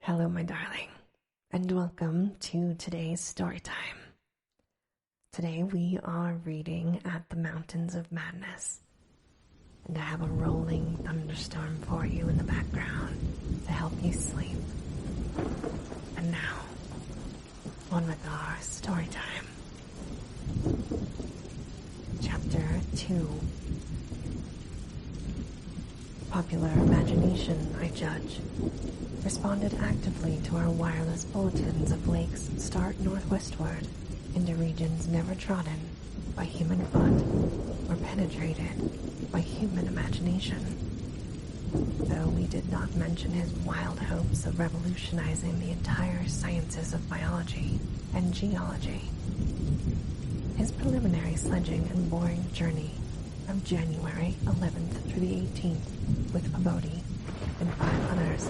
Hello, my darling, and welcome to today's story time. Today we are reading At the Mountains of Madness, and I have a rolling thunderstorm for you in the background to help you sleep. And now, on with our story time. Chapter 2. Popular imagination, I judge, responded actively to our wireless bulletins of lakes start northwestward into regions never trodden by human foot or penetrated by human imagination. Though we did not mention his wild hopes of revolutionizing the entire sciences of biology and geology. His preliminary sledging and boring journey of January 11th through the 18th with Pabodie and 5 others,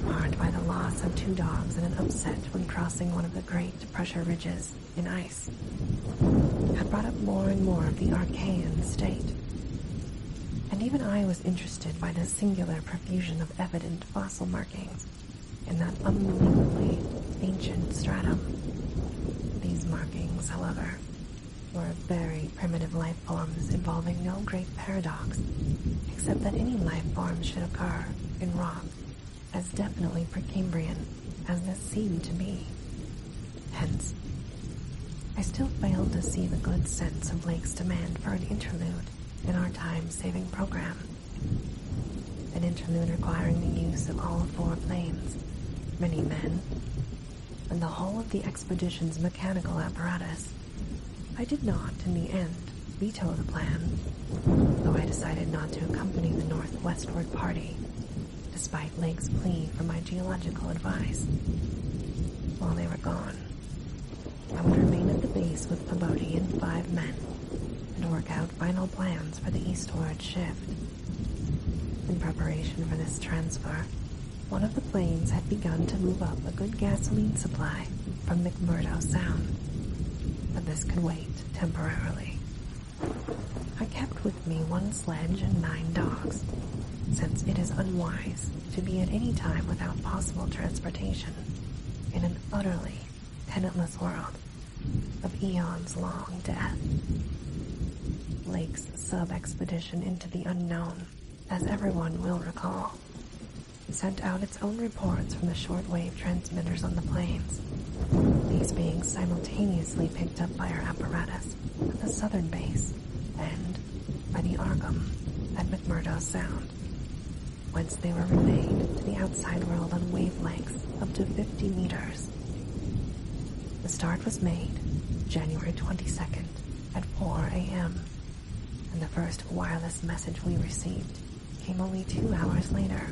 marred by the loss of 2 dogs and an upset when crossing one of the great pressure ridges in ice, had brought up more and more of the archaean state. And even I was interested by the singular profusion of evident fossil markings in that unbelievably ancient stratum. These markings, however, were of very primitive life forms involving no great paradox, except that any life form should occur in rock as definitely Precambrian as this seemed to be. Hence, I still failed to see the good sense of Lake's demand for an interlude in our time-saving program. An interlude requiring the use of all 4 planes, many men, and the whole of the expedition's mechanical apparatus. I did not, in the end, veto the plan, though I decided not to accompany the northwestward party, despite Lake's plea for my geological advice. While they were gone, I would remain at the base with Pabodie and 5 men and work out final plans for the eastward shift. In preparation for this transfer, one of the planes had begun to move up a good gasoline supply from McMurdo Sound, but this could wait temporarily. I kept with me 1 sledge and 9 dogs, since it is unwise to be at any time without possible transportation in an utterly tenantless world of eons-long death. Lake's sub-expedition into the unknown, as everyone will recall, sent out its own reports from the shortwave transmitters on the plains, these being simultaneously picked up by our apparatus at the southern base and by the Arkham at McMurdo Sound, whence they were relayed to the outside world on wavelengths up to 50 meters. The start was made January 22nd at 4 a.m., and the first wireless message we received came only 2 hours later,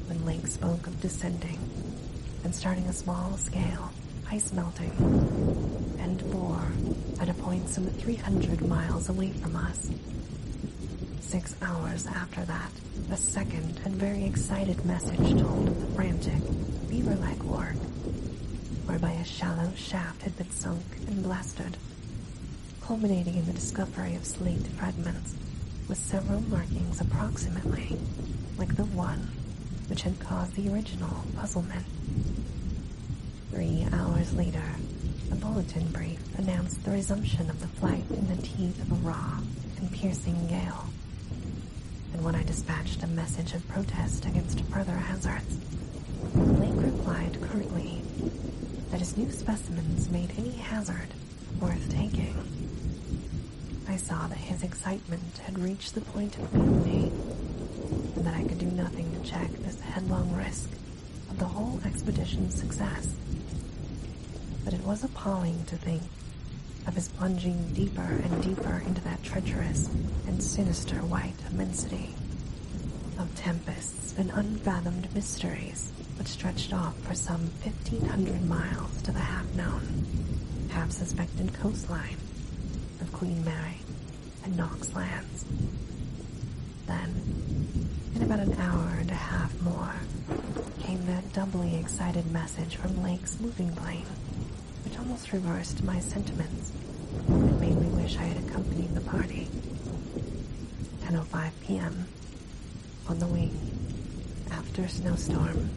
when Lake spoke of descending and starting a small-scale ice melting and bore at a point some 300 miles away from us. 6 hours after that, a second and very excited message told of the frantic, beaver-like work, whereby a shallow shaft had been sunk and blasted, culminating in the discovery of slate fragments with several markings approximately like the one which had caused the original puzzlement. 3 hours later, a bulletin brief announced the resumption of the flight in the teeth of a raw and piercing gale. And when I dispatched a message of protest against further hazards, Lake replied curtly that his new specimens made any hazard worth taking. I saw that his excitement had reached the point of mutiny, and that I could do nothing to check this headlong risk of the whole expedition's success. But it was appalling to think of his plunging deeper and deeper into that treacherous and sinister white immensity of tempests and unfathomed mysteries which stretched off for some 1,500 miles to the half-known, half-suspected coastline of Queen Mary and Knox Lands. Then, in about an hour and a half more, came that doubly excited message from Lake's moving plane, which almost reversed my sentiments and made me wish I had accompanied the party. 10:05 p.m. on the wing, after snowstorm,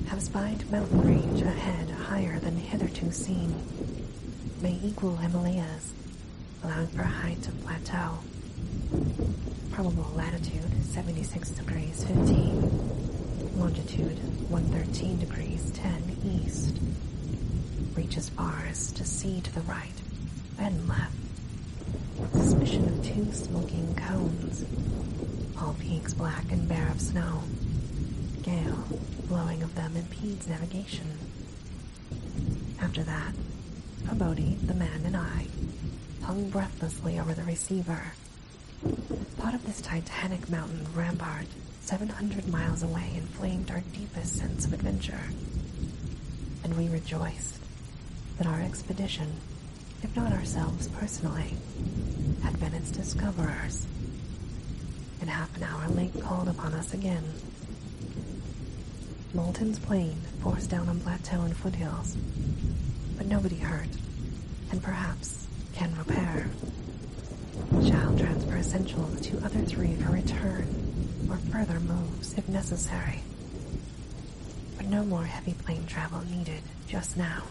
have spied mountain range ahead higher than hitherto seen. May equal Himalayas, allowing for a height of plateau. Probable latitude 76 degrees 15, longitude 113 degrees 10 east. Reach as far as to see to the right and left. Suspicion of 2 smoking cones, all peaks black and bare of snow. Gale blowing of them impedes navigation. After that, Kabodi, the man, and I hung breathlessly over the receiver. Thought of this titanic mountain rampart 700 miles away inflamed our deepest sense of adventure, and we rejoiced that our expedition, if not ourselves personally, had been its discoverers. In half an hour, Lake called upon us again. Moulton's plane forced down on plateau and foothills, but nobody hurt, and perhaps can repair. Shall transfer essentials to other 3 for return or further moves if necessary. But no more heavy plane travel needed just now.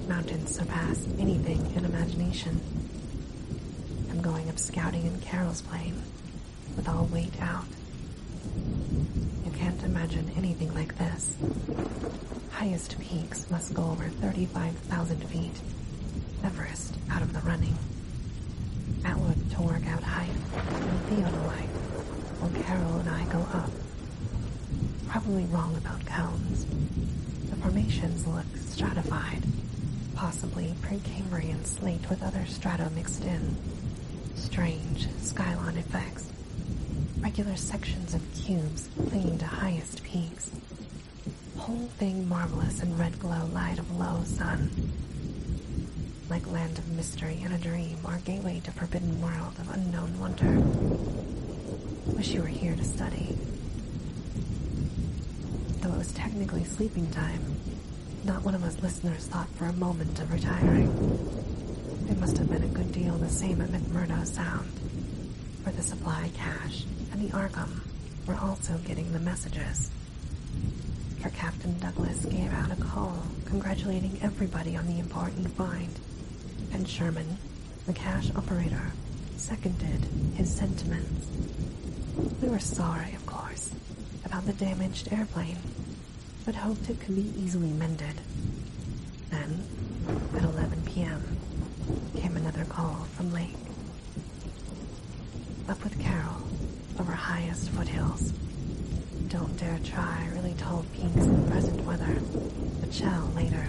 Mountains surpass anything in imagination. I'm going up scouting in Carol's plane, with all weight out. You can't imagine anything like this. Highest peaks must go over 35,000 feet. Everest out of the running. Atwood to work out height, and theodolite, while Carol and I go up. Probably wrong about cones. The formations look stratified, possibly Precambrian slate with other strata mixed in. Strange skyline effects. Regular sections of cubes clinging to highest peaks. Whole thing marvelous in red glow light of low sun. Like land of mystery and a dream, or gateway to forbidden world of unknown wonder. Wish you were here to study. Though it was technically sleeping time, not one of us listeners thought for a moment of retiring. It must have been a good deal the same at McMurdo Sound, where the supply cache and the Arkham were also getting the messages. For Captain Douglas gave out a call congratulating everybody on the important find, and Sherman, the cache operator, seconded his sentiments. We were sorry, of course, about the damaged airplane, but hoped it could be easily mended. Then, at 11 p.m., came another call from Lake. Up with Carol, over highest foothills. Don't dare try really tall peaks in present weather, but shall later.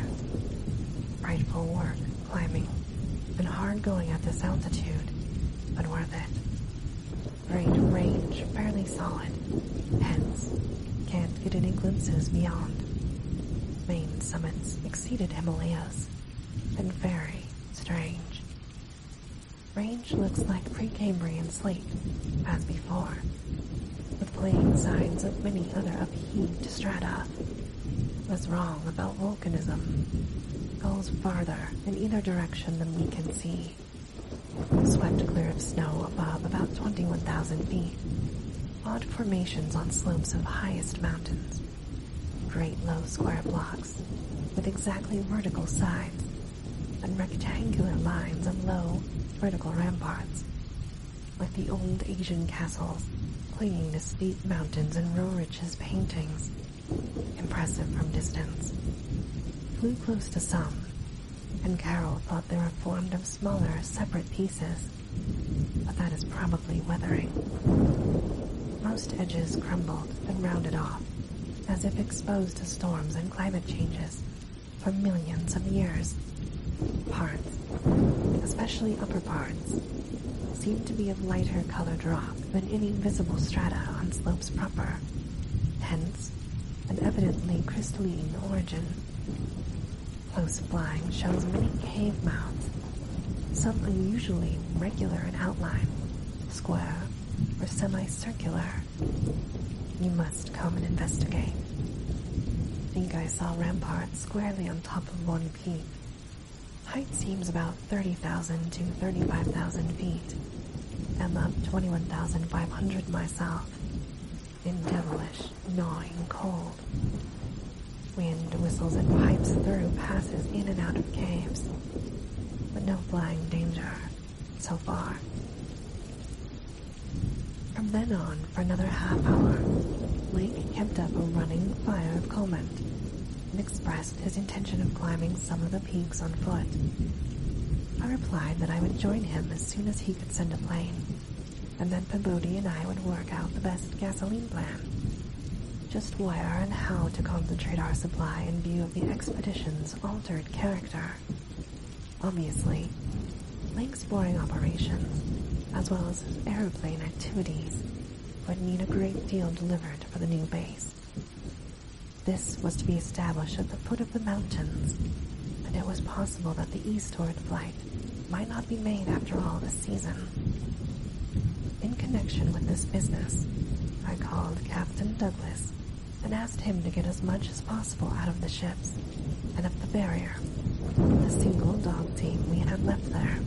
Frightful work climbing, and hard going at this altitude, but worth it. Great range, fairly solid, hence can't get any glimpses beyond. Main summits exceeded Himalayas, and very strange. Range looks like Precambrian slate, as before, with plain signs of many other upheaved strata. Was wrong about volcanism. Goes farther in either direction than we can see. Swept clear of snow above about 21,000 feet. Odd formations on slopes of highest mountains. Great low square blocks with exactly vertical sides and rectangular lines of low vertical ramparts, like the old Asian castles clinging to steep mountains and Roerich's paintings. Impressive from distance. Flew close to some, and Carol thought they were formed of smaller, separate pieces, but that is probably weathering. Most edges crumbled and rounded off, as if exposed to storms and climate changes for millions of years. Parts, especially upper parts, seemed to be of lighter colored rock than any visible strata on slopes proper, hence an evidently crystalline origin. Close flying shows many cave mouths, some unusually regular in outline, square or semicircular. You must come and investigate. Think I saw ramparts squarely on top of one peak. Height seems about 30,000 to 35,000 feet. I'm up 21,500 myself. in devilish, gnawing cold. Wind whistles and pipes through passes in and out of caves, but no flying danger, so far. From then on, for another half hour, Lake kept up a running fire of comment and expressed his intention of climbing some of the peaks on foot. I replied that I would join him as soon as he could send a plane, and then Peabody and I would work out the best gasoline plan. Just where and how to concentrate our supply in view of the expedition's altered character. Obviously, Lake's boring operations, as well as his aeroplane activities, would need a great deal delivered for the new base. This was to be established at the foot of the mountains, and it was possible that the eastward flight might not be made after all this season. In connection with this business, I called Captain Douglas and asked him to get as much as possible out of the ships and up the barrier, the single dog team we had left there.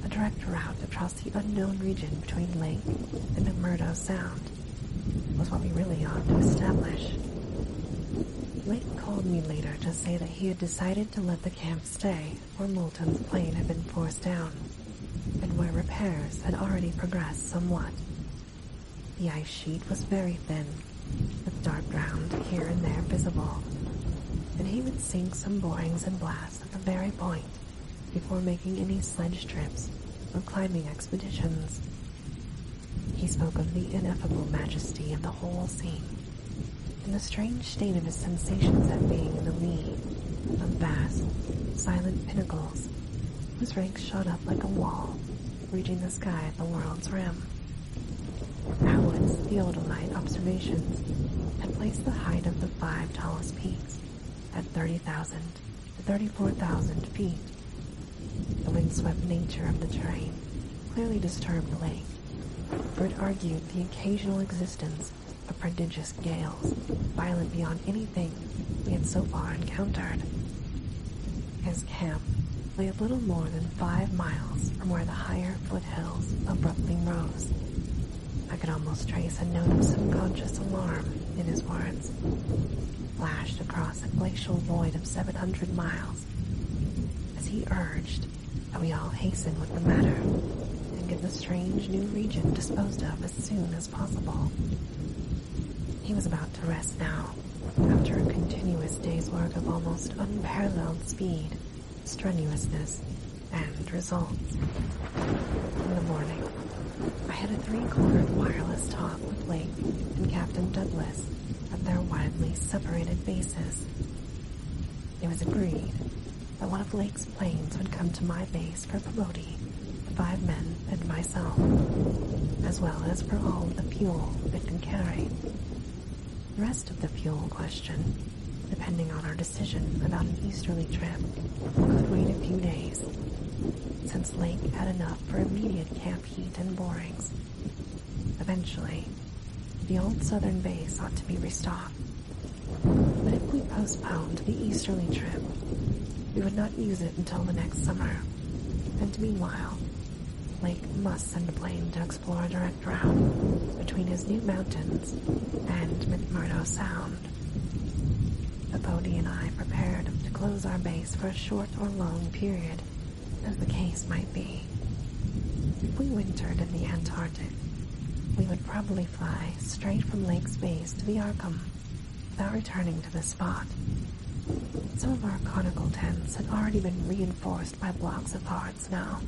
A direct route across the unknown region between Lake and McMurdo Sound was what we really ought to establish. Lake called me later to say that he had decided to let the camp stay where Moulton's plane had been forced down, and where repairs had already progressed somewhat. The ice sheet was very thin, with dark ground here and there visible, and he would sink some borings and blasts at the very point before making any sledge trips or climbing expeditions. He spoke of the ineffable majesty of the whole scene, and the strange state of his sensations at being in the lead of vast, silent pinnacles whose ranks shot up like a wall, reaching the sky at the world's rim. Howard's theodolite observations had placed the height of the 5 tallest peaks at 30,000 to 34,000 feet. The windswept nature of the terrain clearly disturbed Lake, for it argued the occasional existence of prodigious gales, violent beyond anything we had so far encountered. His camp lay a little more than 5 miles from where the higher foothills abruptly rose. I could almost trace a note of subconscious alarm in his words, flashed across a glacial void of 700 miles, as he urged that we all hasten with the matter and get the strange new region disposed of as soon as possible. He was about to rest now, after a continuous day's work of almost unparalleled speed, strenuousness, and results. In the morning, I had a 3-quartered wireless talk with Lake and Captain Douglas at their widely separated bases. It was agreed that one of Lake's planes would come to my base for Peabody, the 5 men, and myself, as well as for all of the fuel it could carry. The rest of the fuel question, depending on our decision about an easterly trip, could wait a few days, since Lake had enough for immediate camp heat and borings. Eventually, the old southern base ought to be restocked. But if we postponed the easterly trip, we would not use it until the next summer, and meanwhile, Lake must send a plane to explore a direct route between his new mountains and McMurdo Sound. Peabody and I prepared to close our base for a short or long period, as the case might be. If we wintered in the Antarctic, we would probably fly straight from Lake's base to the Arkham, without returning to the spot. Some of our conical tents had already been reinforced by blocks of hard snow,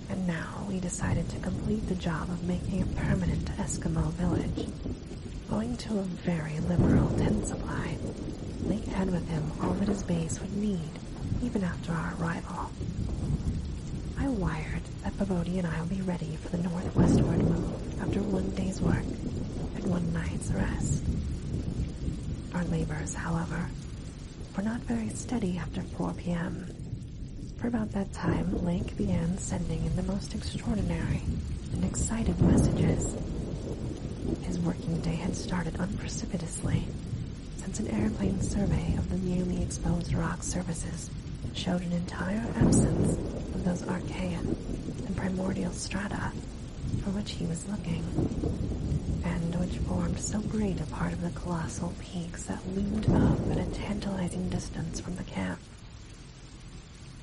and now we decided to complete the job of making a permanent Eskimo village. Owing to a very liberal tent supply, Lake had with him all that his base would need, even after our arrival. I wired that Peabody and I would be ready for the northwestward move after 1 day's work and 1 night's rest. Our labors, however, were not very steady after 4 p.m. For about that time, Lake began sending in the most extraordinary and excited messages. His working day had started unprecipitously, since an airplane survey of the newly exposed rock surfaces showed an entire absence of those archaean and primordial strata for which he was looking, and which formed so great a part of the colossal peaks that loomed up at a tantalizing distance from the camp.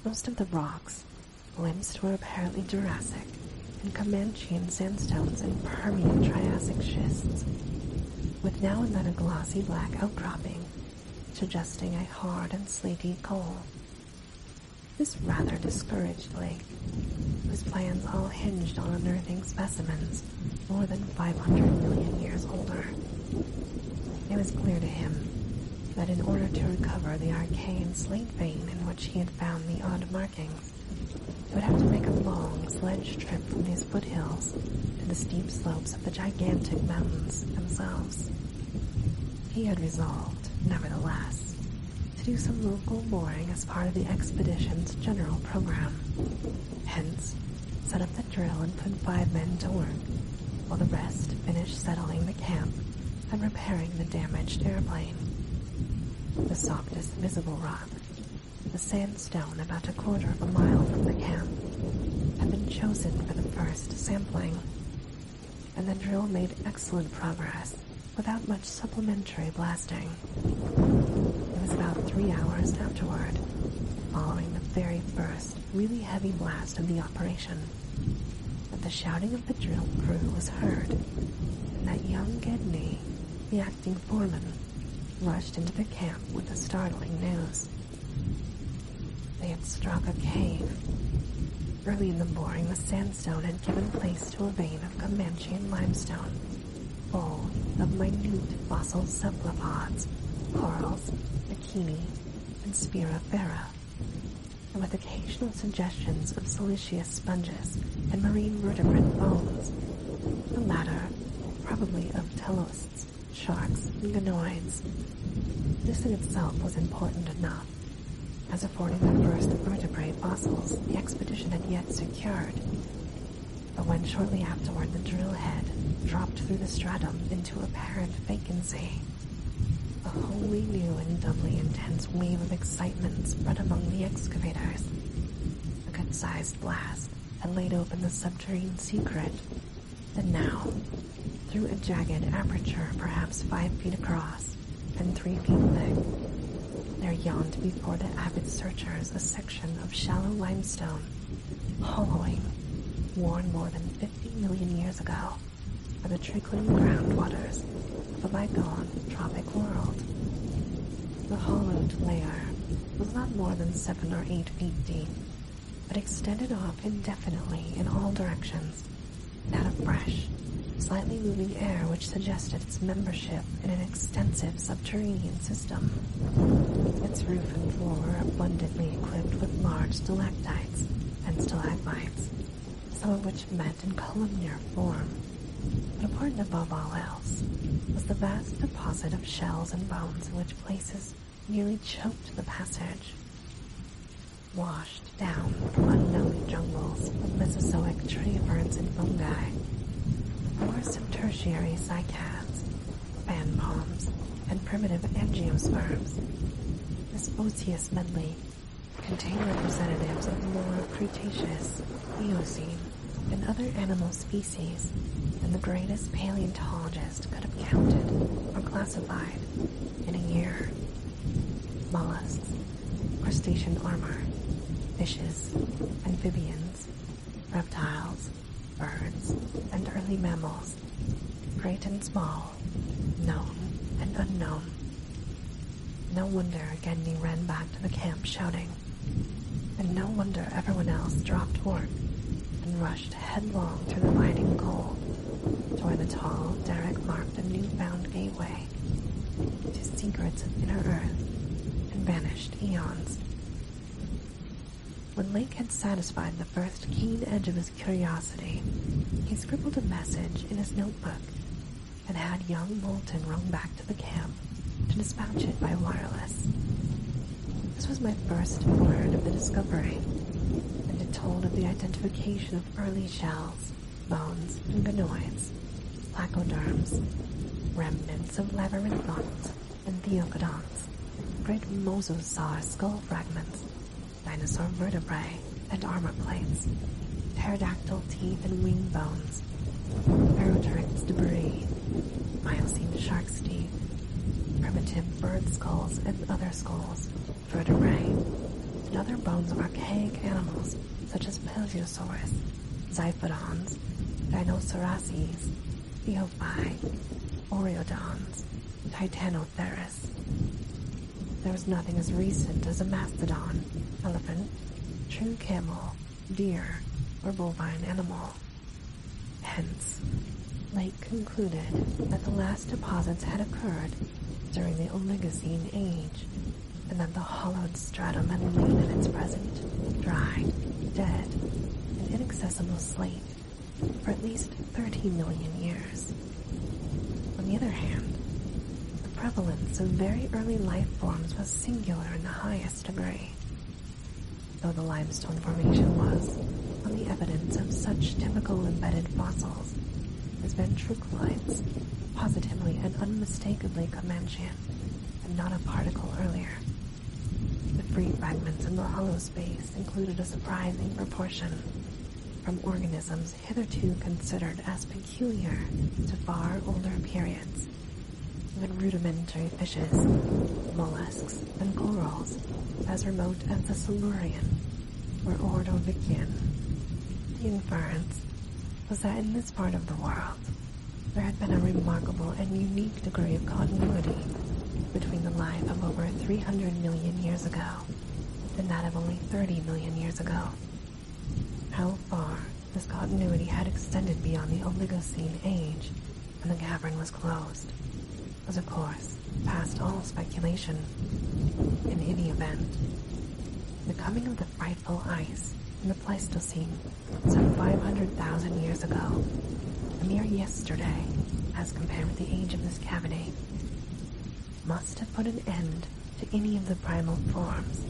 Most of the rocks glimpsed were apparently Jurassic and Comanchean sandstones and Permian Triassic schists, with now and then a glossy black outcropping, suggesting a hard and slaty coal. This rather discouraged Lake, whose plans all hinged on unearthing specimens more than 500 million years older. It was clear to him that in order to recover the arcane slate vein in which he had found the odd markings, he would have to make a long sledge trip from these foothills to the steep slopes of the gigantic mountains themselves. He had resolved, nevertheless, to do some local boring as part of the expedition's general program. Hence, set up the drill and put 5 men to work, while the rest finished settling the camp and repairing the damaged airplane. The softest visible rock, the sandstone about a quarter of a mile from the camp, had been chosen for the first sampling, and the drill made excellent progress without much supplementary blasting. It was about 3 hours afterward, following the very first really heavy blast of the operation, that the shouting of the drill crew was heard, and that young Gedney, the acting foreman, rushed into the camp with the startling news. They had struck a cave. Early in the boring, the sandstone had given place to a vein of Comanchean limestone, full of minute fossil cephalopods, corals, bikini, and Spirifera, and with occasional suggestions of siliceous sponges and marine vertebrate bones, the latter probably of telosts, sharks, and ganoids. This in itself was important enough, as affording the first vertebrate fossils the expedition had yet secured. But when shortly afterward the drill head dropped through the stratum into apparent vacancy, a wholly new and doubly intense wave of excitement spread among the excavators. A good-sized blast had laid open the subterranean secret, and now, through a jagged aperture perhaps 5 feet across and 3 feet thick, there yawned before the avid searchers a section of shallow limestone, hollowing, worn more than 50 million years ago by the trickling groundwaters of a bygone tropic world. The hollowed layer was not more than 7 or 8 feet deep, but extended off indefinitely in all directions, and had a fresh, slightly moving air which suggested its membership in an extensive subterranean system. Its roof and floor were abundantly equipped with large stalactites and stalagmites, some of which met in columnar form. But important above all else was the vast deposit of shells and bones in which places nearly choked the passage. Washed down from unknown jungles of Mesozoic tree ferns and fungi, or some tertiary cycads, fan palms, and primitive angiosperms, this osseous medley contained representatives of more Cretaceous, Eocene, and other animal species than the greatest paleontologist could have counted or classified in a year. Mollusks, crustacean armor, fishes, amphibians, reptiles, birds, and early mammals, great and small, known and unknown. No wonder Gendy ran back to the camp shouting, and no wonder everyone else dropped work and rushed headlong through the biting cold to where the tall derrick marked a newfound gateway to secrets of inner earth and vanished eons. When Lake had satisfied the first keen edge of his curiosity, he scribbled a message in his notebook and had young Moulton roam back to the camp to dispatch it by wireless. This was my first word of the discovery, and it told of the identification of early shells, bones, and ganoids, placoderms, remnants of labyrinthodonts and theocodonts, great mosasaur skull fragments, dinosaur vertebrae and armor plates, pterodactyl teeth and wing bones, Aerotrix debris, Miocene shark's teeth, primitive bird skulls and other skulls, vertebrae, and other bones of archaic animals such as Plesiosaurus, Zyphodons, Dinosaurices, Theophi, Oreodons, Titanotheris. There was nothing as recent as a mastodon, elephant, true camel, deer, or bovine animal. Hence, Lake concluded that the last deposits had occurred during the Oligocene age, and that the hollowed stratum had lain in its present, dry, dead, and inaccessible slate for at least 30 million years. On the other hand, the prevalence of very early life forms was singular in the highest degree. Though the limestone formation was, on the evidence of such typical embedded fossils as ventriculites, positively and unmistakably Comanchian, and not a particle earlier. The free fragments in the hollow space included a surprising proportion from organisms hitherto considered as peculiar to far older periods. Even rudimentary fishes, mollusks, and corals as remote as the Silurian or Ordovician. The inference was that in this part of the world there had been a remarkable and unique degree of continuity between the life of over 300 million years ago and that of only 30 million years ago. How far this continuity had extended beyond the Oligocene age when the cavern was closed was, of course, past all speculation. In any event, the coming of the frightful ice in the Pleistocene some 500,000 years ago, a mere yesterday as compared with the age of this cavity, must have put an end to any of the primal forms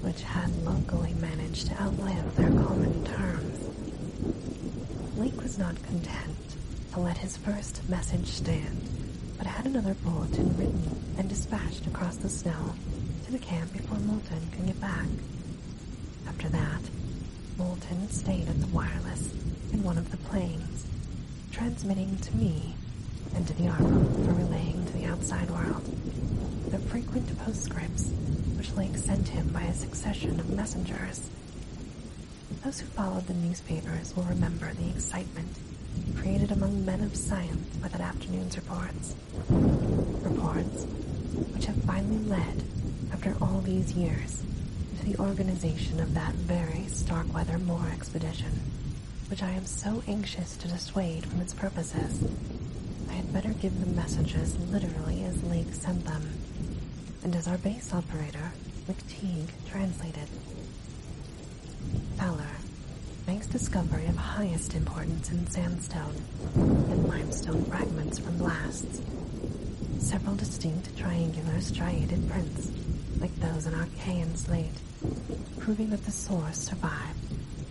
which had locally managed to outlive their common terms. Lake was not content to let his first message stand, but had another bulletin written and dispatched across the snow to the camp before Moulton could get back. After that, Moulton stayed at the wireless in one of the planes, transmitting to me and to the Arkham for relaying to the outside world the frequent postscripts which Lake sent him by a succession of messengers. Those who followed the newspapers will remember the excitement created among men of science by that afternoon's reports. Reports which have finally led, after all these years, to the organization of that very Starkweather Moor expedition, which I am so anxious to dissuade from its purposes. I had better give the messages literally as Lake sent them, and as our base operator, McTeague, translated. Fowler makes discovery of highest importance in sandstone and limestone fragments from blasts. Several distinct triangular striated prints, like those in Archean slate, proving that the source survived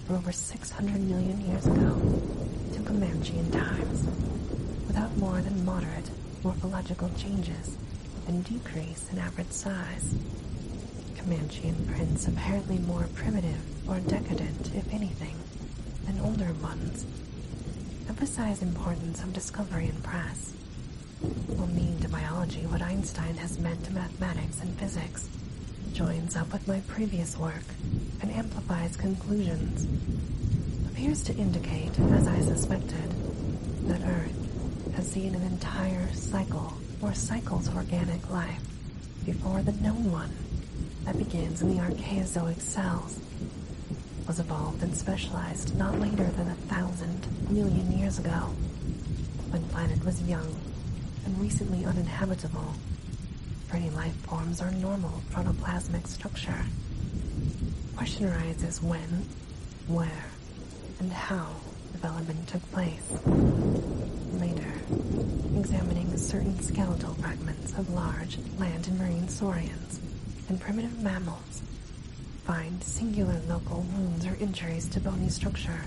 for over 600 million years ago to Comanchian times, without more than moderate morphological changes and decrease in average size. Comanchian prints apparently more primitive or decadent, if anything, than older ones, emphasize importance of discovery and press, will mean to biology what Einstein has meant to mathematics and physics, joins up with my previous work and amplifies conclusions, appears to indicate, as I suspected, that Earth has seen an entire cycle or cycles of organic life before the known one that begins in the Archaeozoic cells was evolved and specialized not later than 1,000 million years ago, when planet was young and recently uninhabitable for any life forms or normal protoplasmic structure. Question arises when, where, and how development took place. Later, examining certain skeletal fragments of large land and marine saurians and primitive mammals, find singular local wounds or injuries to bony structure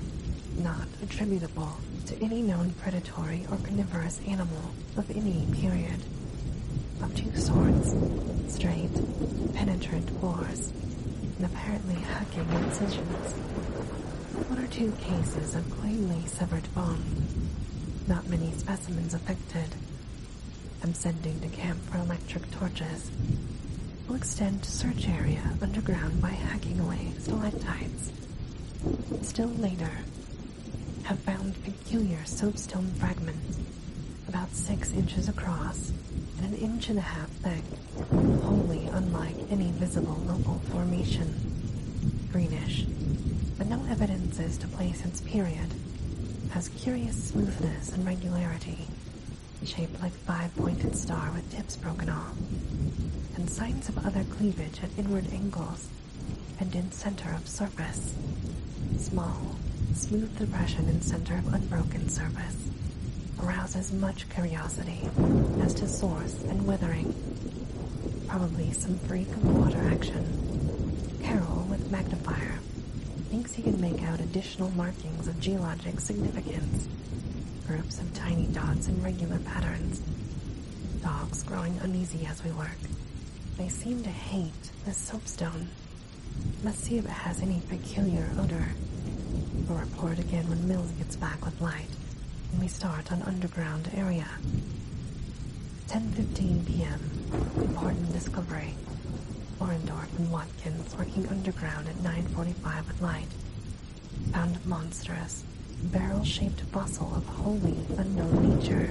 not attributable to any known predatory or carnivorous animal of any period, of two sorts: straight, penetrant bores, and apparently hacking incisions. One or two cases of cleanly severed bone, with not many specimens affected. I'm sending to camp for electric torches. We'll extend search area underground by hacking away stalactites. Still later, have found peculiar soapstone fragments about 6 inches across and 1.5 inches thick, wholly unlike any visible local formation. Greenish, but no evidences to place its period. Has curious smoothness and regularity, shaped like 5-pointed star with tips broken off, and signs of other cleavage at inward angles and in center of surface. Small, smooth depression in center of unbroken surface arouses much curiosity as to source and weathering. Probably some freak of water action. Carroll, with magnifier, thinks he can make out additional markings of geologic significance. Groups of tiny dots in regular patterns. Dogs growing uneasy as we work. They seem to hate the soapstone. Must see if it has any peculiar odor. We'll report again when Mills gets back with light, and we start on underground area. 10:15 p.m. Important discovery. Orendorff and Watkins working underground at 9:45 with light. Found a monstrous, barrel-shaped fossil of wholly unknown nature.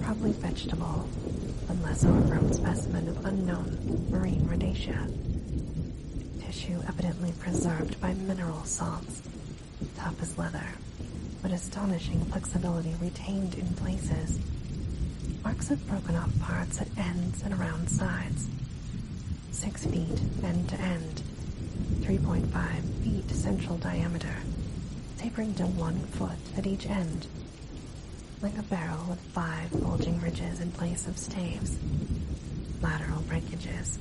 Probably vegetable, unless overgrown specimen of unknown marine rhodacia. Tissue evidently preserved by mineral salts. Tough as leather, but astonishing flexibility retained in places. Marks of broken off parts at ends and around sides. 6 feet end to end, 3.5 feet central diameter, tapering to 1 foot at each end, like a barrel with 5 bulging ridges in place of staves. Lateral breakages,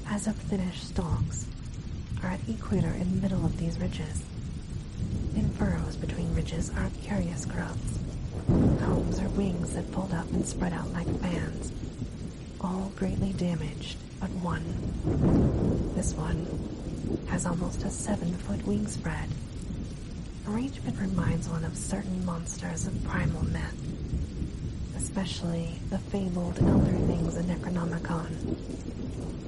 as of finished stalks, are at equator in the middle of these ridges. In furrows between ridges are curious growths, combs or wings that fold up and spread out like fans, all greatly damaged but one. This one has almost a 7-foot wingspread. Arrangement reminds one of certain monsters of primal myth, especially the fabled elder things in Necronomicon.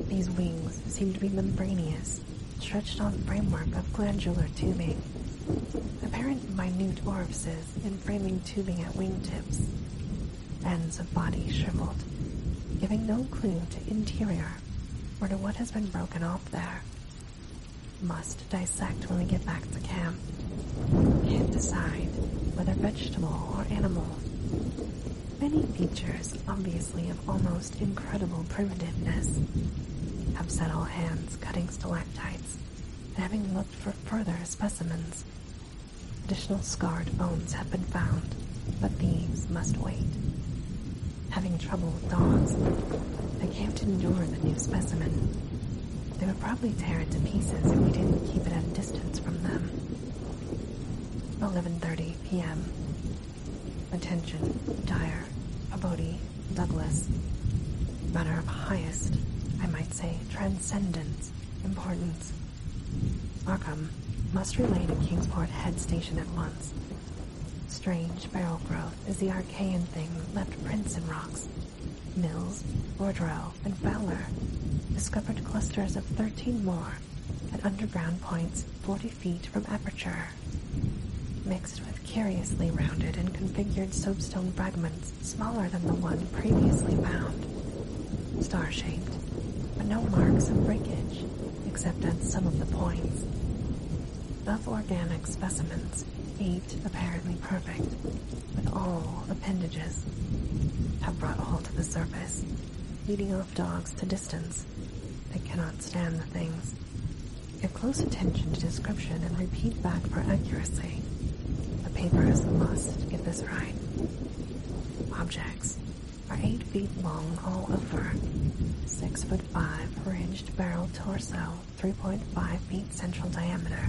These wings seem to be membranous, stretched on framework of glandular tubing, apparent minute orifices in framing tubing at wingtips, ends of body shriveled, giving no clue to interior or to what has been broken off there. Must dissect when we get back to camp. Can't decide whether vegetable or animal. Many features, obviously of almost incredible primitiveness. Have set all hands cutting stalactites and having looked for further specimens. Additional scarred bones have been found, but these must wait. Having trouble with dogs, I can't endure the new specimen. They would probably tear it to pieces if we didn't keep it at a distance from them. 11:30 p.m. Attention, Dyer, Abodi, Douglas. Matter of highest, I might say, transcendent importance. Markham must relay to Kingsport Head Station at once. Strange barrel growth is the archaean thing that left prints in rocks. Mills, Bordereau, and Fowler discovered clusters of 13 more at underground points 40 feet from aperture, mixed with curiously rounded and configured soapstone fragments smaller than the one previously found. Star-shaped, but no marks of breakage, except at some of the points. Of organic specimens, 8 apparently perfect, with all appendages, have brought all to the surface, leading off dogs to distance. They cannot stand the things. Give close attention to description and repeat back for accuracy. The papers must get this right. Objects are 8 feet long all over, 6'5" ridged barrel torso, 3.5 feet central diameter,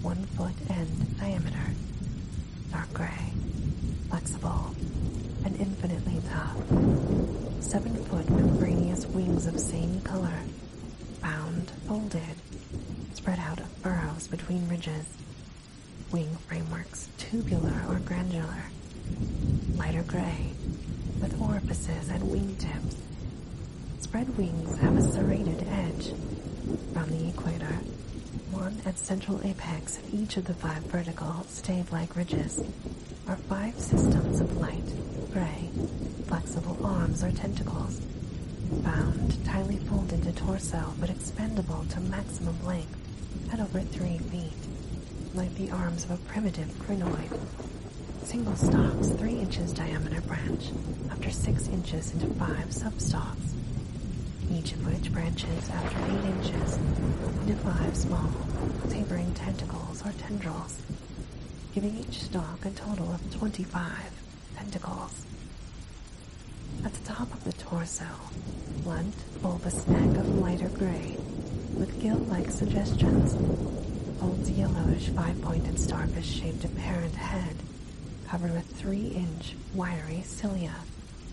1 foot end diameter, dark gray, flexible, and infinitely tough. 7-foot membranous wings of same color, bound, folded, spread out of furrows between ridges. Wing frameworks tubular or granular, Lighter gray, with orifices and wingtips. Spread wings have a serrated edge. From the equator, one at central apex of each of the 5 vertical stave-like ridges, are 5 systems of light, gray, flexible arms or tentacles, bound tightly folded to torso but expandable to maximum length at over 3 feet, like the arms of a primitive crinoid. Single stalks 3 inches diameter branch after 6 inches into 5 substalks, each of which branches after 8 inches into 5 small, tapering tentacles or tendrils, giving each stalk a total of 25 tentacles. At the top of the torso, blunt, bulbous neck of lighter gray, with gill-like suggestions, holds yellowish 5-pointed starfish-shaped apparent head, covered with 3-inch wiry cilia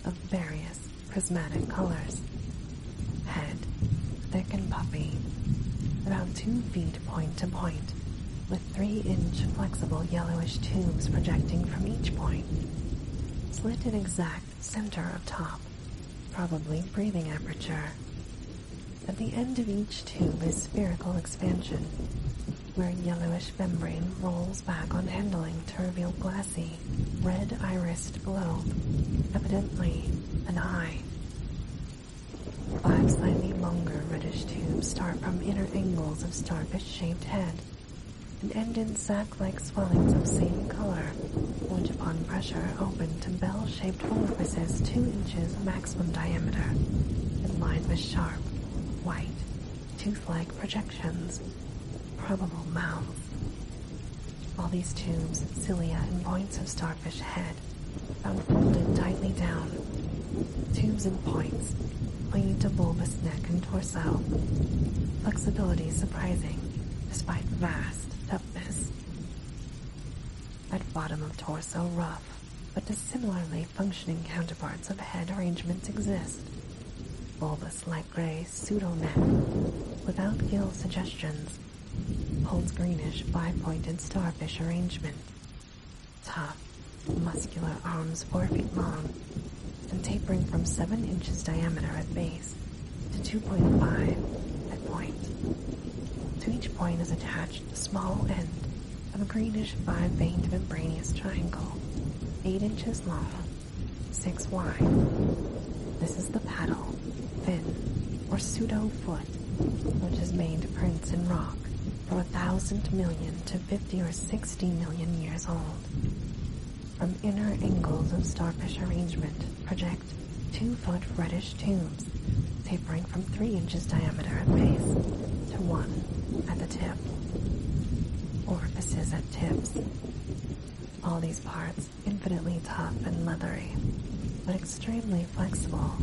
of various prismatic colors. Head, thick and puffy, about 2 feet point to point, with 3-inch flexible yellowish tubes projecting from each point, slit in exact center of top, probably breathing aperture. At the end of each tube is spherical expansion, where a yellowish membrane rolls back on handling to reveal glassy, red irised globe, evidently an eye. 5 slightly longer reddish tubes start from inner angles of starfish-shaped head and end in sac-like swellings of same color, which upon pressure open to bell-shaped orifices 2 inches maximum diameter and lined with sharp, white, tooth-like projections, probable mouths. All these tubes, cilia, and points of starfish head found folded tightly down. Tubes and points, clinging to bulbous neck and torso. Flexibility surprising, despite vast toughness. At bottom of torso, rough, but dissimilarly functioning counterparts of head arrangements exist. Bulbous light gray pseudo-neck, without gill suggestions, holds greenish 5-pointed starfish arrangement. Tough, muscular arms 4 feet long, and tapering from 7 inches diameter at base to 2.5 at point. To each point is attached the small end of a greenish 5-veined membranous triangle, 8 inches long, 6 wide. This is the paddle, fin, or pseudo-foot, which is made to prints in rock from 1,000 million to 50 or 60 million years old. From inner angles of starfish arrangement project 2-foot reddish tubes, tapering from 3 inches diameter at base to 1 at the tip. Orifices at tips. All these parts infinitely tough and leathery, but extremely flexible.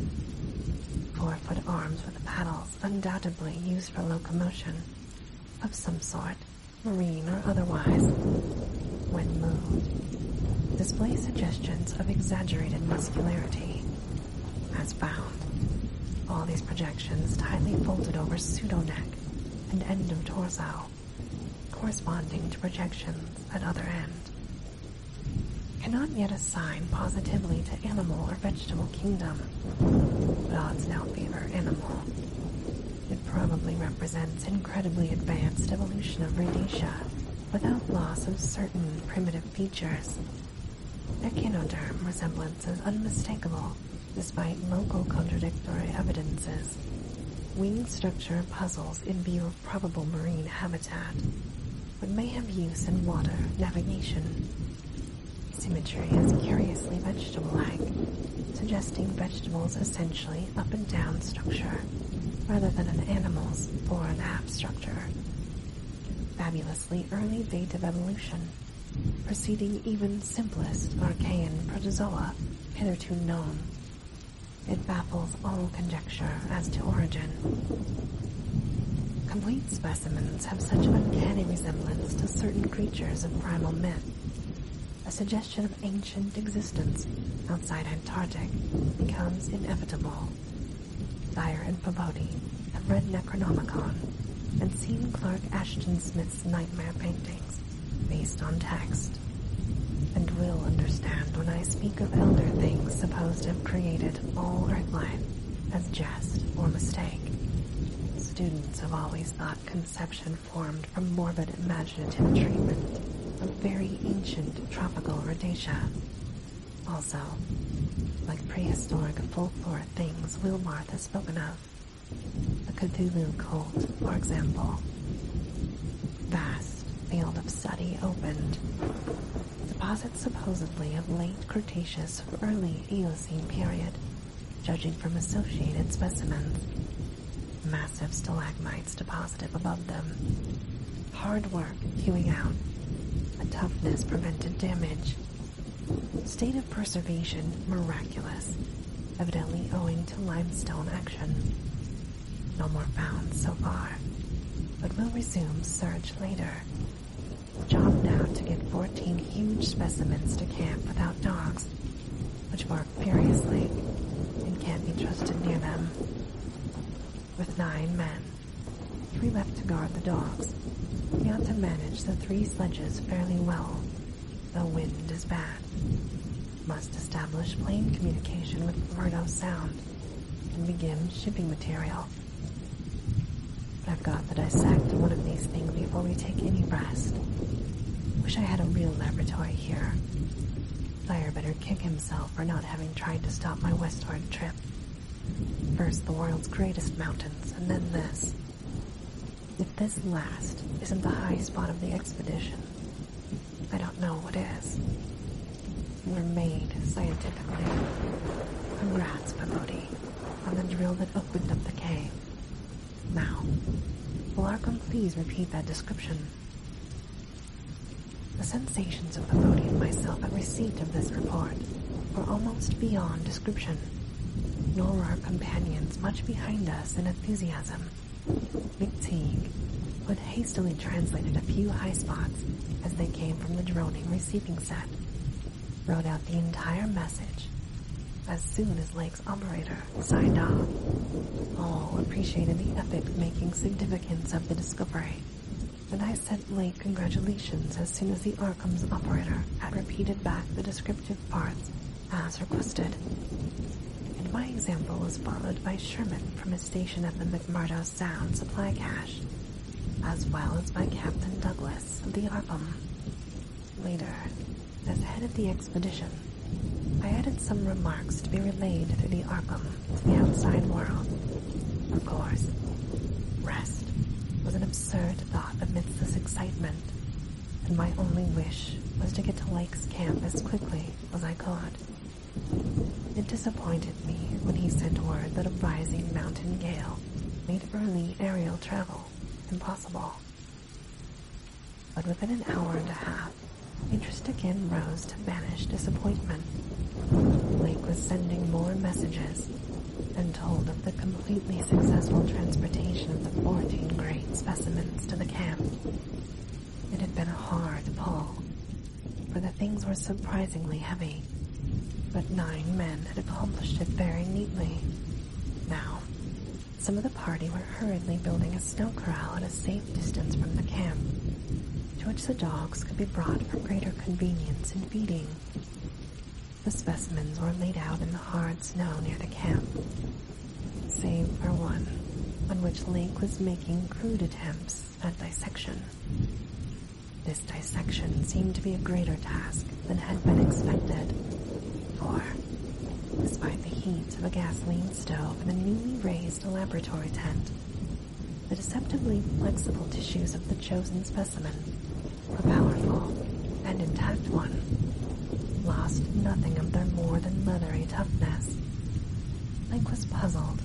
4-foot arms with paddles undoubtedly used for locomotion of some sort, marine or otherwise, when moved. Display suggestions of exaggerated muscularity. As found, all these projections tightly folded over pseudo-neck and end of torso, corresponding to projections at other end. Cannot yet assign positively to animal or vegetable kingdom, but odds now favor animal. It probably represents incredibly advanced evolution of radiatia without loss of certain primitive features. Echinoderm resemblance is unmistakable despite local contradictory evidences. Wing structure puzzles in view of probable marine habitat, but may have use in water navigation. Symmetry is curiously vegetable-like, suggesting vegetables essentially up and down structure rather than an animal's fore and aft structure. Fabulously early date of evolution, preceding even simplest Archean protozoa hitherto known. It baffles all conjecture as to origin. Complete specimens have such uncanny resemblance to certain creatures of primal myth. A suggestion of ancient existence outside Antarctic becomes inevitable. Dyer and Foreboding have read Necronomicon and seen Clark Ashton Smith's nightmare paintings based on text. and will understand when I speak of elder things supposed to have created all Earth life as jest or mistake. Students have always thought conception formed from morbid imaginative treatment of very ancient tropical rhodacia. Also, like prehistoric folklore things Wilmarth has spoken of, the Cthulhu cult, for example. Vast field of study opened. Deposits supposedly of late Cretaceous or early Eocene period, judging from associated specimens. Massive stalagmites deposited above them. Hard work hewing out. A toughness prevented damage. State of preservation miraculous, evidently owing to limestone action. No more found so far, but will resume search later. Job now to get 14 huge specimens to camp without dogs, which bark furiously and can't be trusted near them. With 9 men, 3 left to guard the dogs, we ought to manage the 3 sledges fairly well, though wind is bad. Must establish plane communication with Murdo Sound and begin shipping material. But I've got to dissect one of these things before we take any rest. Wish I had a real laboratory here. Dyer better kick himself for not having tried to stop my westward trip. First the world's greatest mountains, and then this. If this last isn't the high spot of the expedition, I don't know what is. We're made scientifically. Congrats, Pagodi, on the drill that opened up the cave. Now, will Arkham please repeat that description? The sensations of Pagodi and myself at receipt of this report were almost beyond description, nor were our companions much behind us in enthusiasm. McTeague, who had hastily translated a few high spots as they came from the droning receiving set, wrote out the entire message as soon as Lake's operator signed off. All appreciated the epic-making significance of the discovery, and I sent Lake congratulations as soon as the Arkham's operator had repeated back the descriptive parts as requested. And my example was followed by Sherman from his station at the McMurdo Sound supply cache, as well as by Captain Douglas of the Arkham. Later, as head of the expedition, I added some remarks to be relayed through the Arkham to the outside world. Of course, rest was an absurd thought amidst this excitement, and my only wish was to get to Lake's camp as quickly as I could. It disappointed me when he sent word that a rising mountain gale made early aerial travel impossible. But within an hour and a half, interest again rose to banish disappointment. Lake was sending more messages and told of the completely successful transportation of the 14 great specimens to the camp. It had been a hard pull, for the things were surprisingly heavy, but 9 men had accomplished it very neatly. Now, some of the party were hurriedly building a snow corral at a safe distance from the camp, to which the dogs could be brought for greater convenience in feeding. The specimens were laid out in the hard snow near the camp, save for one, on which Lake was making crude attempts at dissection. This dissection seemed to be a greater task than had been expected, for, despite the heat of a gasoline stove and a newly raised laboratory tent, the deceptively flexible tissues of the chosen specimen were powerful, and intact one lost nothing of their more than leathery toughness. Lake was puzzled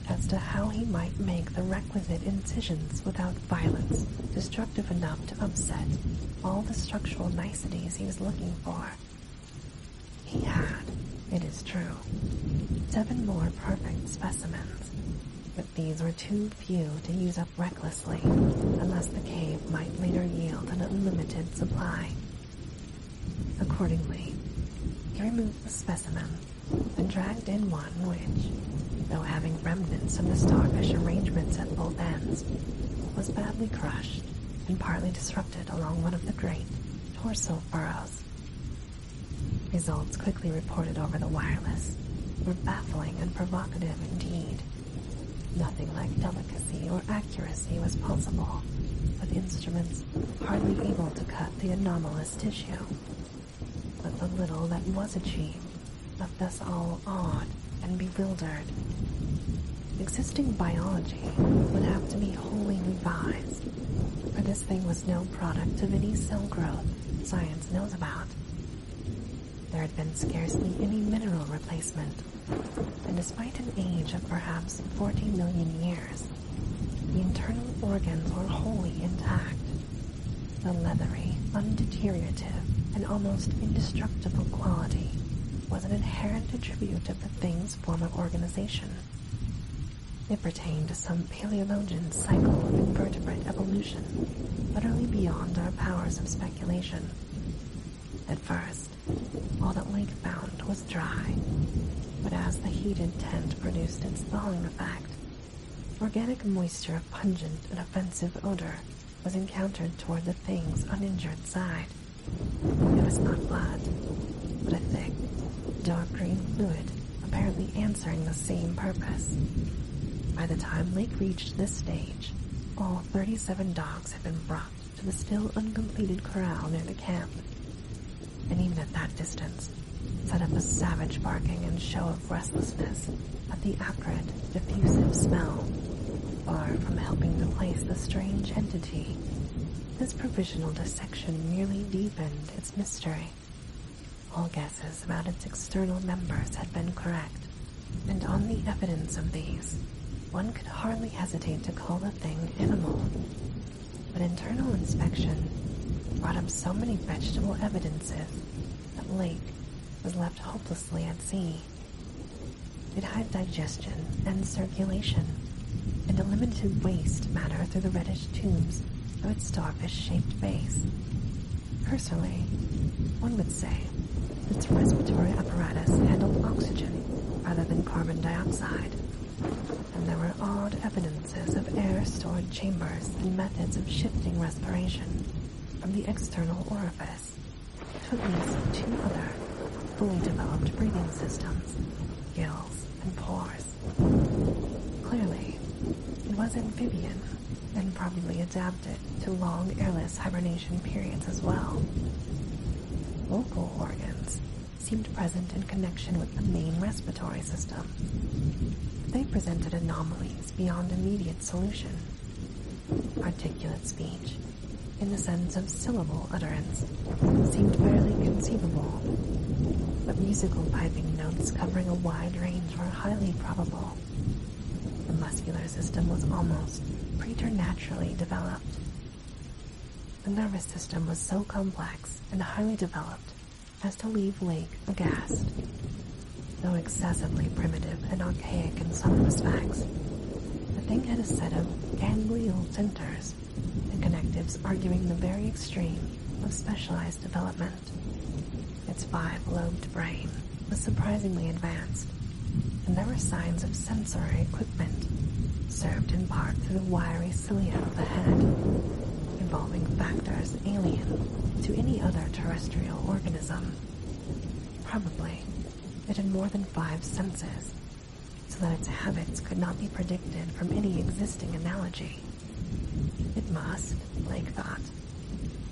as to how he might make the requisite incisions without violence destructive enough to upset all the structural niceties he was looking for. He had, it is true, 7 more perfect specimens, but these were too few to use up recklessly unless the cave might later yield an unlimited supply. Accordingly, he removed the specimen and dragged in one which, though having remnants of the starfish arrangements at both ends, was badly crushed and partly disrupted along one of the great torso furrows. Results quickly reported over the wireless were baffling and provocative indeed. Nothing like delicacy or accuracy was possible, with instruments hardly able to cut the anomalous tissue. But the little that was achieved left us all awed and bewildered. Existing biology would have to be wholly revised, for this thing was no product of any cell growth science knows about. There had been scarcely any mineral replacement, and despite an age of perhaps 40 million years, the internal organs were wholly intact. The leathery, undeteriorative, and almost indestructible quality was an inherent attribute of the thing's form of organization. It pertained to some Paleologian cycle of invertebrate evolution, utterly beyond our powers of speculation. At first, all that Lake found was dry, but as the heated tent produced its thawing effect, organic moisture of pungent and offensive odor was encountered toward the thing's uninjured side. It was not blood, but a thick, dark green fluid apparently answering the same purpose. By the time Lake reached this stage, all 37 dogs had been brought to the still uncompleted corral near the camp, and even at that distance, set up a savage barking and show of restlessness at the acrid, diffusive smell. Far from helping to place the strange entity, this provisional dissection merely deepened its mystery. All guesses about its external members had been correct, and on the evidence of these, one could hardly hesitate to call the thing animal. But internal inspection brought up so many vegetable evidences that Lake was left hopelessly at sea. It had digestion and circulation, and a limited waste matter through the reddish tubes of its starfish-shaped base. Cursorily, one would say its respiratory apparatus handled oxygen rather than carbon dioxide, and there were odd evidences of air-stored chambers and methods of shifting respiration from the external orifice to at least two other fully developed breathing systems, gills and pores. Clearly, it was amphibian and probably adapted to long airless hibernation periods as well. Vocal organs seemed present in connection with the main respiratory system. They presented anomalies beyond immediate solution. Articulate speech, in the sense of syllable utterance, seemed barely conceivable, but musical piping notes covering a wide range were highly probable. The muscular system was almost preternaturally developed. The nervous system was so complex and highly developed as to leave Lake aghast. Though excessively primitive and archaic in some respects, the thing had a set of ganglial centers and connectives arguing the very extreme of specialized development. Its five-lobed brain was surprisingly advanced, and there were signs of sensory equipment, served in part through the wiry cilia of the head, involving factors alien to any other terrestrial organism. Probably, it had more than 5 senses, so that its habits could not be predicted from any existing analogy. It must, Blake thought,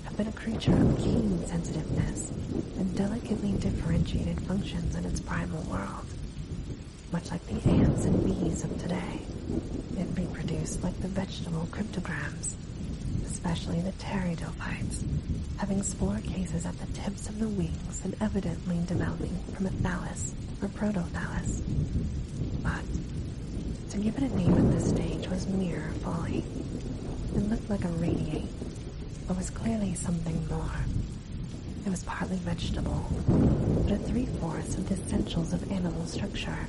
have been a creature of keen sensitiveness and delicately differentiated functions in its primal world. Much like the ants and bees of today, it reproduced like the vegetable cryptograms, especially the pteridophytes, having spore cases at the tips of the wings and evidently developing from a thallus or protothallus. But to give it a name at this stage was mere folly. It looked like a radiate, but was clearly something more. It was partly vegetable, but at 3/4 of the essentials of animal structure.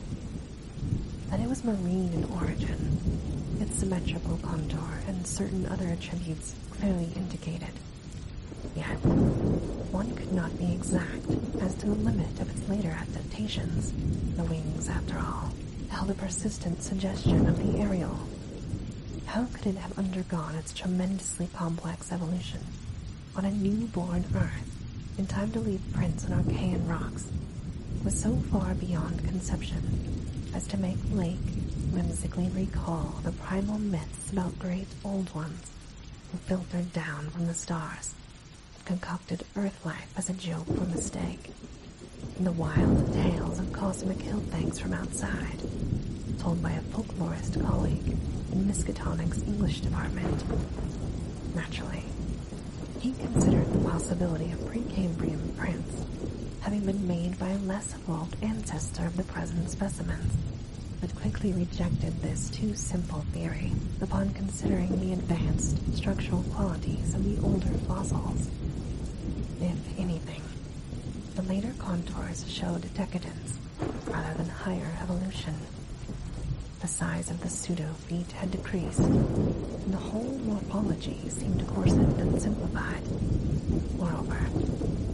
That it was marine in origin, its symmetrical contour and certain other attributes clearly indicated. Yet, one could not be exact as to the limit of its later adaptations. The wings, after all, held a persistent suggestion of the aerial. How could it have undergone its tremendously complex evolution on a newborn Earth in time to leave prints on Archean rocks, was so far beyond conception as to make Blake whimsically recall the primal myths about great old ones who filtered down from the stars and concocted Earth life as a joke or mistake, and the wild tales of cosmic hill things from outside, told by a folklorist colleague in Miskatonic's English department. Naturally, he considered the possibility of Precambrian prints having been made by a less evolved ancestor of the present specimens, but quickly rejected this too simple theory upon considering the advanced structural qualities of the older fossils. If anything, the later contours showed decadence rather than higher evolution. The size of the pseudo-feet had decreased, and the whole morphology seemed coarsened and simplified. Moreover,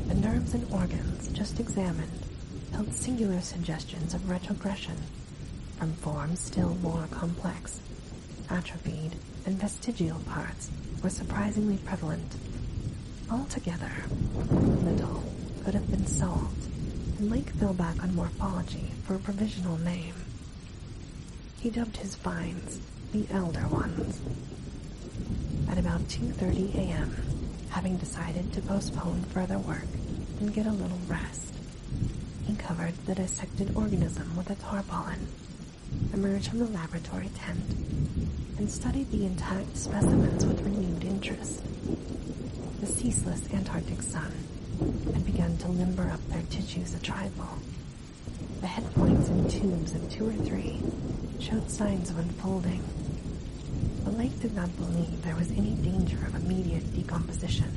the nerves and organs just examined held singular suggestions of retrogression from forms still more complex. Atrophied and vestigial parts were surprisingly prevalent. Altogether, little could have been solved, and Lake fell back on morphology for a provisional name. He dubbed his finds the Elder Ones. At about 2:30 a.m., having decided to postpone further work and get a little rest, he covered the dissected organism with a tarpaulin, emerged from the laboratory tent, and studied the intact specimens with renewed interest. The ceaseless Antarctic sun had begun to limber up their tissues a trifle. The head points and tubes of 2 or 3 showed signs of unfolding. The lake did not believe there was any danger of immediate decomposition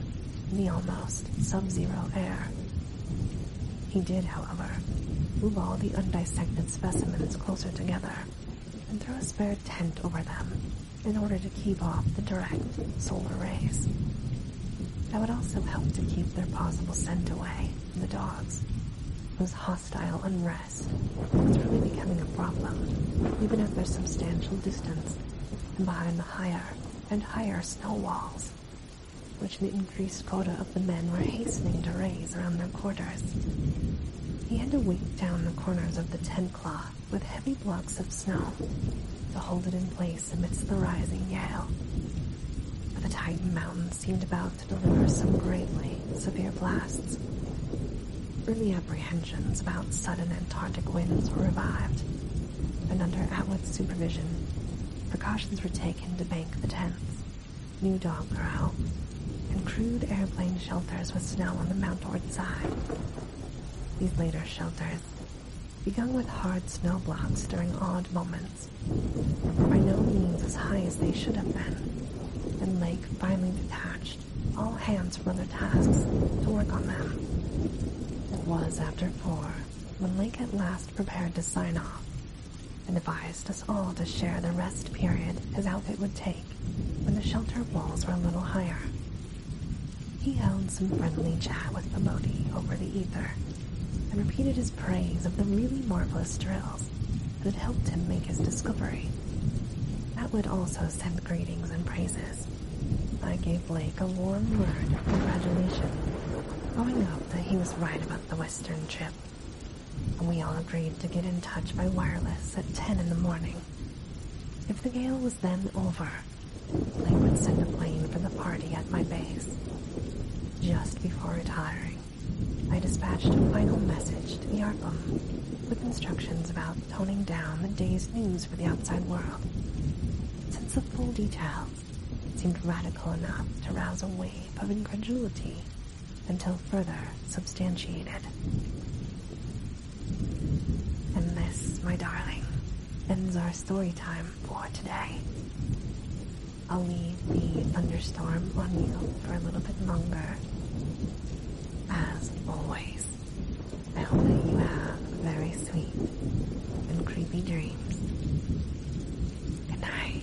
in the almost sub-zero air. He did, however, move all the undissected specimens closer together and throw a spare tent over them in order to keep off the direct solar rays. That would also help to keep their possible scent away from the dogs, whose hostile unrest was really becoming a problem, even at their substantial distance and behind the higher and higher snow walls, which the increased quota of the men were hastening to raise around their quarters. He had to weight down the corners of the tent cloth with heavy blocks of snow to hold it in place amidst the rising gale. But the Titan Mountains seemed about to deliver some greatly severe blasts. Early apprehensions about sudden Antarctic winds were revived, and under Atwood's supervision, precautions were taken to bank the tents, new dog corral, and crude airplane shelters with snow on the mountain side. These later shelters, begun with hard snow blocks during odd moments, were by no means as high as they should have been, and Lake finally detached all hands from other tasks to work on them. It was after 4 when Lake at last prepared to sign off and advised us all to share the rest period his outfit would take when the shelter walls were a little higher. He held some friendly chat with Pabodie over the ether and repeated his praise of the really marvelous drills that had helped him make his discovery. Atwood also sent greetings and praises. I gave Blake a warm word of congratulation, owing up that he was right about the western trip, and we all agreed to get in touch by wireless at 10 in the morning. If the gale was then over, Blake would send a plane for the party at my base. Just before retiring, I dispatched a final message to the Arkham with instructions about toning down the day's news for the outside world, since the full details seemed radical enough to rouse a wave of incredulity until further substantiated. And this, my darling, ends our story time for today. I'll leave the thunderstorm on you for a little bit longer. As always, I hope that you have very sweet and creepy dreams. Good night.